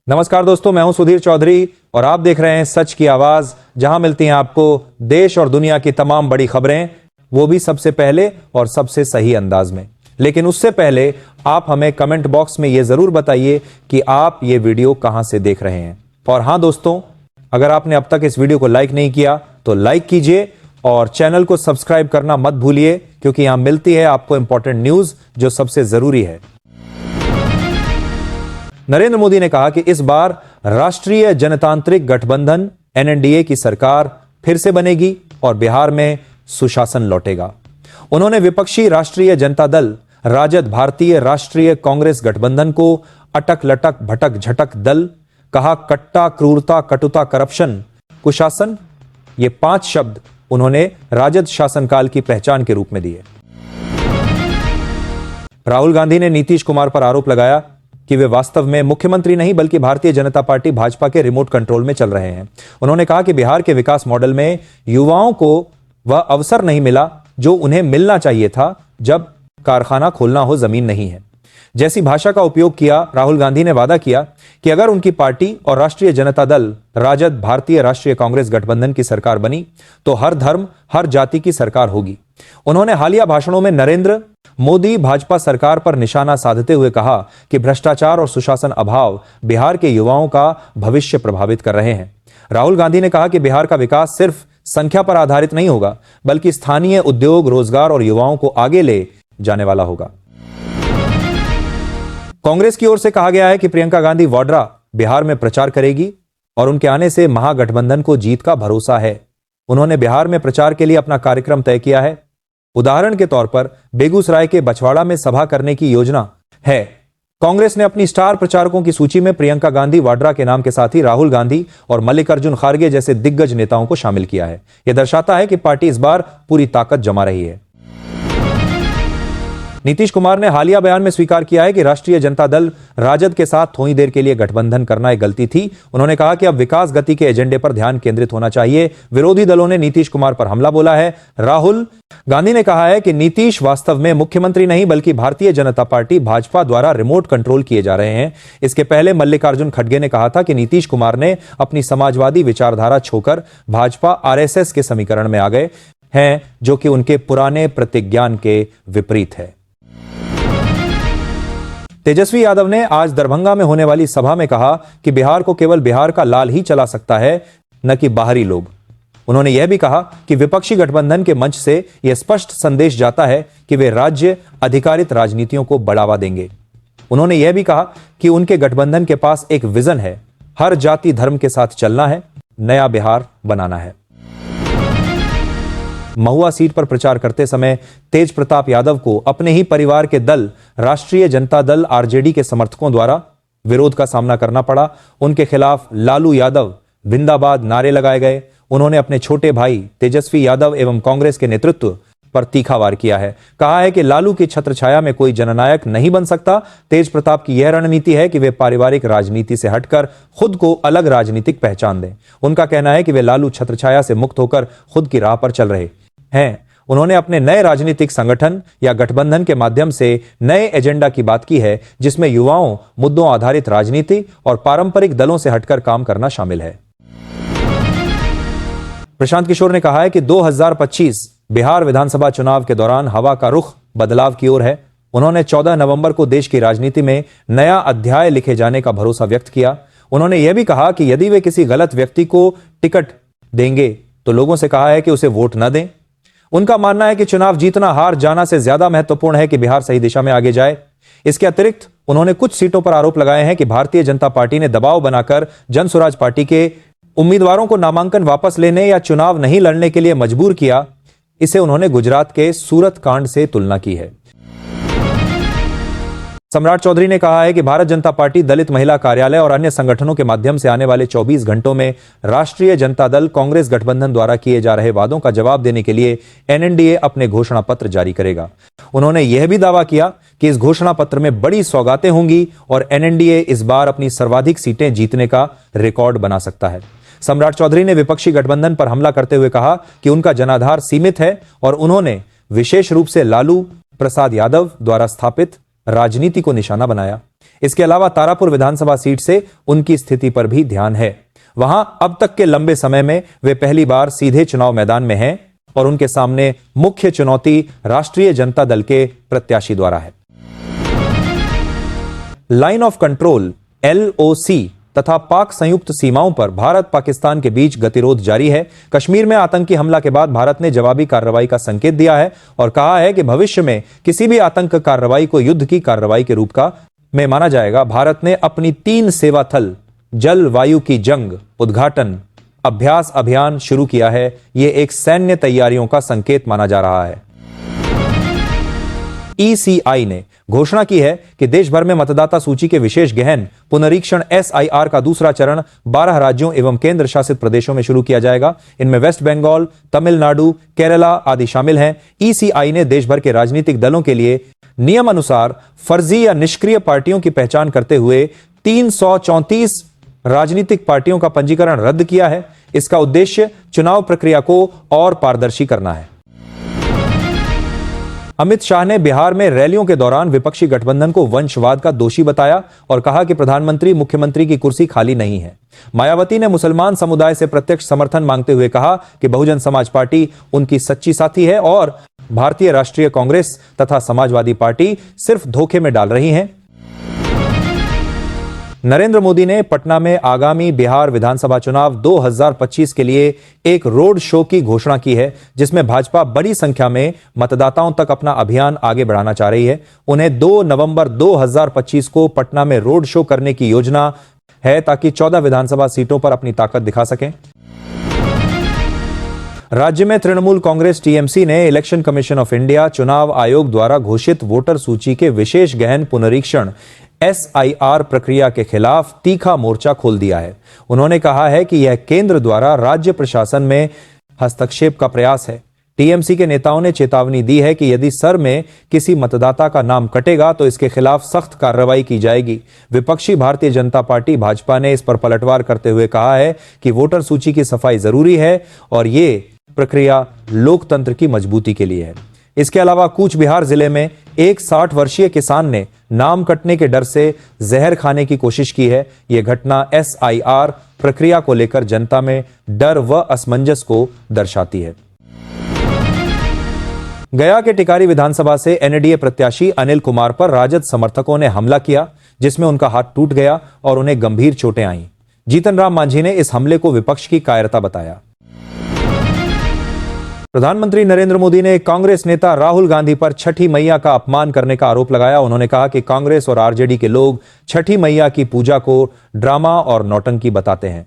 नमस्कार दोस्तों, मैं हूं सुधीर चौधरी और आप देख रहे हैं सच की आवाज, जहां मिलती हैं आपको देश और दुनिया की तमाम बड़ी खबरें, वो भी सबसे पहले और सबसे सही अंदाज में। लेकिन उससे पहले आप हमें कमेंट बॉक्स में यह जरूर बताइए कि आप ये वीडियो कहां से देख रहे हैं। और हां दोस्तों, अगर आपने अब तक इस वीडियो को लाइक नहीं किया तो लाइक कीजिए और चैनल को सब्सक्राइब करना मत भूलिए, क्योंकि यहां मिलती है आपको इंपॉर्टेंट न्यूज जो सबसे जरूरी है। नरेंद्र मोदी ने कहा कि इस बार राष्ट्रीय जनतांत्रिक गठबंधन एनडीए की सरकार फिर से बनेगी और बिहार में सुशासन लौटेगा। उन्होंने विपक्षी राष्ट्रीय जनता दल राजद भारतीय राष्ट्रीय कांग्रेस गठबंधन को अटक लटक भटक झटक दल कहा। कट्टा, क्रूरता, कटुता, करप्शन, कुशासन, ये 5 शब्द उन्होंने राजद शासनकाल की पहचान के रूप में दिए। राहुल गांधी ने नीतीश कुमार पर आरोप लगाया कि वे वास्तव में मुख्यमंत्री नहीं बल्कि भारतीय जनता पार्टी भाजपा के रिमोट कंट्रोल में चल रहे हैं। उन्होंने कहा कि बिहार के विकास मॉडल में युवाओं को वह अवसर नहीं मिला जो उन्हें मिलना चाहिए था जब कारखाना खोलना हो, जमीन नहीं है जैसी भाषा का उपयोग किया। राहुल गांधी ने वादा किया कि अगर उनकी पार्टी और राष्ट्रीय जनता दल राजद भारतीय राष्ट्रीय कांग्रेस गठबंधन की सरकार बनी तो हर धर्म हर जाति की सरकार होगी। उन्होंने हालिया भाषणों में नरेंद्र मोदी भाजपा सरकार पर निशाना साधते हुए कहा कि भ्रष्टाचार और सुशासन अभाव बिहार के युवाओं का भविष्य प्रभावित कर रहे हैं। राहुल गांधी ने कहा कि बिहार का विकास सिर्फ संख्या पर आधारित नहीं होगा बल्कि स्थानीय उद्योग, रोजगार और युवाओं को आगे ले जाने वाला होगा। कांग्रेस की ओर से कहा गया है कि प्रियंका गांधी वाड्रा बिहार में प्रचार करेगी और उनके आने से महागठबंधन को जीत का भरोसा है। उन्होंने बिहार में प्रचार के लिए अपना कार्यक्रम तय किया है। उदाहरण के तौर पर बेगूसराय के बछवाड़ा में सभा करने की योजना है। कांग्रेस ने अपनी स्टार प्रचारकों की सूची में प्रियंका गांधी वाड्रा के नाम के साथ ही राहुल गांधी और मल्लिकार्जुन खड़गे जैसे दिग्गज नेताओं को शामिल किया है। यह दर्शाता है कि पार्टी इस बार पूरी ताकत जमा रही है। नीतीश कुमार ने हालिया बयान में स्वीकार किया है कि राष्ट्रीय जनता दल राजद के साथ थोड़ी देर के लिए गठबंधन करना एक गलती थी। उन्होंने कहा कि अब विकास गति के एजेंडे पर ध्यान केंद्रित होना चाहिए। विरोधी दलों ने नीतीश कुमार पर हमला बोला है। राहुल गांधी ने कहा है कि नीतीश वास्तव में मुख्यमंत्री नहीं बल्कि भारतीय जनता पार्टी भाजपा द्वारा रिमोट कंट्रोल किए जा रहे हैं। इसके पहले मल्लिकार्जुन खड़गे ने कहा था कि नीतीश कुमार ने अपनी समाजवादी विचारधारा छोड़कर भाजपा आरएसएस के समीकरण में आ गए हैं, जो कि उनके पुराने प्रतिज्ञान के विपरीत है। तेजस्वी यादव ने आज दरभंगा में होने वाली सभा में कहा कि बिहार को केवल बिहार का लाल ही चला सकता है, न कि बाहरी लोग। उन्होंने यह भी कहा कि विपक्षी गठबंधन के मंच से यह स्पष्ट संदेश जाता है कि वे राज्य आधिकारिक राजनीतियों को बढ़ावा देंगे। उन्होंने यह भी कहा कि उनके गठबंधन के पास एक विजन है, हर जाति धर्म के साथ चलना है, नया बिहार बनाना है। महुआ सीट पर प्रचार करते समय तेज प्रताप यादव को अपने ही परिवार के दल राष्ट्रीय जनता दल आरजेडी के समर्थकों द्वारा विरोध का सामना करना पड़ा। उनके खिलाफ लालू यादव जिंदाबाद नारे लगाए गए। उन्होंने अपने छोटे भाई तेजस्वी यादव एवं कांग्रेस के नेतृत्व पर तीखा वार किया है। कहा है कि लालू की छत्रछाया में कोई जननायक नहीं बन सकता। तेज प्रताप की यह रणनीति है कि वे पारिवारिक राजनीति से हटकर खुद को अलग राजनीतिक पहचान दें। उनका कहना है कि वे लालू छत्रछाया से मुक्त होकर खुद की राह पर चल रहे हैं। उन्होंने अपने नए राजनीतिक संगठन या गठबंधन के माध्यम से नए एजेंडा की बात की है, जिसमें युवाओं, मुद्दों आधारित राजनीति और पारंपरिक दलों से हटकर काम करना शामिल है। प्रशांत किशोर ने कहा है कि 2025 बिहार विधानसभा चुनाव के दौरान हवा का रुख बदलाव की ओर है। उन्होंने 14 नवंबर को देश की राजनीति में नया अध्याय लिखे जाने का भरोसा व्यक्त किया। उन्होंने यह भी कहा कि यदि वे किसी गलत व्यक्ति को टिकट देंगे तो लोगों से कहा है कि उसे वोट न दें। उनका मानना है कि चुनाव जीतना हार जाना से ज्यादा महत्वपूर्ण है कि बिहार सही दिशा में आगे जाए। इसके अतिरिक्त उन्होंने कुछ सीटों पर आरोप लगाए हैं कि भारतीय जनता पार्टी ने दबाव बनाकर जन स्वराज पार्टी के उम्मीदवारों को नामांकन वापस लेने या चुनाव नहीं लड़ने के लिए मजबूर किया। इसे उन्होंने गुजरात के सूरत कांड से तुलना की है। सम्राट चौधरी ने कहा है कि भारत जनता पार्टी दलित महिला कार्यालय और अन्य संगठनों के माध्यम से आने वाले 24 घंटों में राष्ट्रीय जनता दल कांग्रेस गठबंधन द्वारा किए जा रहे वादों का जवाब देने के लिए एनडीए अपने घोषणा पत्र जारी करेगा। उन्होंने यह भी दावा किया कि इस घोषणा पत्र में बड़ी सौगातें होंगी और एनडीए इस बार अपनी सर्वाधिक सीटें जीतने का रिकॉर्ड बना सकता है। सम्राट चौधरी ने विपक्षी गठबंधन पर हमला करते हुए कहा कि उनका जनाधार सीमित है और उन्होंने विशेष रूप से लालू प्रसाद यादव द्वारा स्थापित राजनीति को निशाना बनाया। इसके अलावा तारापुर विधानसभा सीट से उनकी स्थिति पर भी ध्यान है। वहां अब तक के लंबे समय में वे पहली बार सीधे चुनाव मैदान में हैं और उनके सामने मुख्य चुनौती राष्ट्रीय जनता दल के प्रत्याशी द्वारा है। लाइन ऑफ कंट्रोल LOC तथा पाक संयुक्त सीमाओं पर भारत पाकिस्तान के बीच गतिरोध जारी है। कश्मीर में आतंकी हमला के बाद भारत ने जवाबी कार्रवाई का संकेत दिया है और कहा है कि भविष्य में किसी भी आतंक कार्रवाई को युद्ध की कार्रवाई के रूप में माना जाएगा। भारत ने अपनी 3 सेवा थल जल वायु की जंग उद्घाटन अभ्यास अभियान शुरू किया है। यह एक सैन्य तैयारियों का संकेत माना जा रहा है। ECI ने घोषणा की है कि देश भर में मतदाता सूची के विशेष गहन पुनरीक्षण SIR का दूसरा चरण 12 राज्यों एवं केंद्र शासित प्रदेशों में शुरू किया जाएगा। इनमें वेस्ट बंगाल, तमिलनाडु, केरला आदि शामिल हैं। ECI ने देश भर के राजनीतिक दलों के लिए नियम अनुसार फर्जी या निष्क्रिय पार्टियों की पहचान करते हुए 334 राजनीतिक पार्टियों का पंजीकरण रद्द किया है। इसका उद्देश्य चुनाव प्रक्रिया को और पारदर्शी करना है। अमित शाह ने बिहार में रैलियों के दौरान विपक्षी गठबंधन को वंशवाद का दोषी बताया और कहा कि प्रधानमंत्री मुख्यमंत्री की कुर्सी खाली नहीं है। मायावती ने मुसलमान समुदाय से प्रत्यक्ष समर्थन मांगते हुए कहा कि बहुजन समाज पार्टी उनकी सच्ची साथी है और भारतीय राष्ट्रीय कांग्रेस तथा समाजवादी पार्टी सिर्फ धोखे में डाल रही हैं। नरेंद्र मोदी ने पटना में आगामी बिहार विधानसभा चुनाव 2025 के लिए एक रोड शो की घोषणा की है, जिसमें भाजपा बड़ी संख्या में मतदाताओं तक अपना अभियान आगे बढ़ाना चाह रही है। उन्हें 2 नवंबर 2025 को पटना में रोड शो करने की योजना है ताकि 14 विधानसभा सीटों पर अपनी ताकत दिखा सकें। राज्य में तृणमूल कांग्रेस TMC ने इलेक्शन कमीशन ऑफ इंडिया चुनाव आयोग द्वारा घोषित वोटर सूची के विशेष गहन पुनरीक्षण SIR प्रक्रिया के खिलाफ तीखा मोर्चा खोल दिया है। उन्होंने कहा है कि यह केंद्र द्वारा राज्य प्रशासन में हस्तक्षेप का प्रयास है। TMC के नेताओं ने चेतावनी दी है कि यदि सर में किसी मतदाता का नाम कटेगा तो इसके खिलाफ सख्त कार्रवाई की जाएगी। विपक्षी भारतीय जनता पार्टी भाजपा ने इस पर पलटवार करते हुए कहा है कि वोटर सूची की सफाई जरूरी है और ये प्रक्रिया लोकतंत्र की मजबूती के लिए है। इसके अलावा कूच बिहार जिले में एक 60 वर्षीय किसान ने नाम कटने के डर से जहर खाने की कोशिश की है। यह घटना SIR प्रक्रिया को लेकर जनता में डर व असमंजस को दर्शाती है। गया के टिकारी विधानसभा से NDA प्रत्याशी अनिल कुमार पर राजद समर्थकों ने हमला किया, जिसमें उनका हाथ टूट गया और उन्हें गंभीर चोटें आईं। जीतन राम मांझी ने इस हमले को विपक्ष की कायरता बताया। प्रधानमंत्री नरेंद्र मोदी ने कांग्रेस नेता राहुल गांधी पर छठी मैया का अपमान करने का आरोप लगाया। उन्होंने कहा कि कांग्रेस और RJD के लोग छठी मैया की पूजा को ड्रामा और नौटंकी बताते हैं।